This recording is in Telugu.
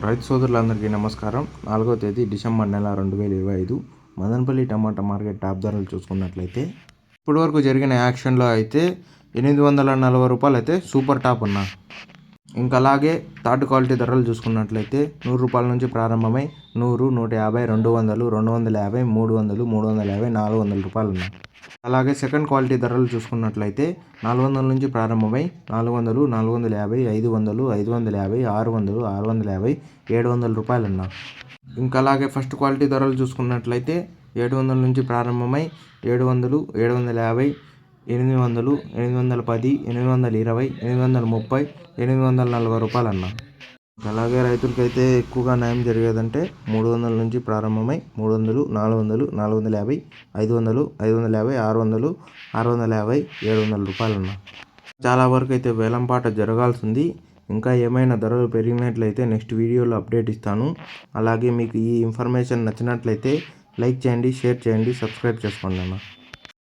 రైతు సోదరులందరికీ నమస్కారం. 4వ తేదీ డిసెంబర్ నెల 2025 మదనపల్లి టమాటా మార్కెట్ టాప్ ధరలు చూసుకున్నట్లయితే ఇప్పటివరకు జరిగిన యాక్షన్లో అయితే రూ. 840 అయితే సూపర్ టాప్ ఉన్నా. ఇంకా అలాగే థర్డ్ క్వాలిటీ ధరలు చూసుకున్నట్లయితే రూ. 100 నుంచి ప్రారంభమై 100, 150, 200, 250, 300, 350, 400 ఉన్నాయి. అలాగే సెకండ్ క్వాలిటీ ధరలు చూసుకున్నట్లయితే 400 నుంచి ప్రారంభమై 400, 450, 500, 550, 600, 650, 700 ఉన్నాయి. ఇంకా అలాగే ఫస్ట్ క్వాలిటీ ధరలు చూసుకున్నట్లయితే 700 నుంచి ప్రారంభమై 700, 750, 800, 810, 820, 830, 840 అన్నా. అలాగే రైతులకైతే ఎక్కువగా న్యాయం జరిగేదంటే 300 నుంచి ప్రారంభమై 300, 400, 450, 500, 550, 600, 650, 700 అన్నా. చాలా వరకు అయితే వేలంపాట జరగాల్సింది. ఇంకా ఏమైనా ధరలు పెరిగినట్లయితే నెక్స్ట్ వీడియోలో అప్డేట్ ఇస్తాను. అలాగే మీకు ఈ ఇన్ఫర్మేషన్ నచ్చినట్లయితే లైక్ చేయండి, షేర్ చేయండి, సబ్స్క్రైబ్ చేసుకోండి అన్న.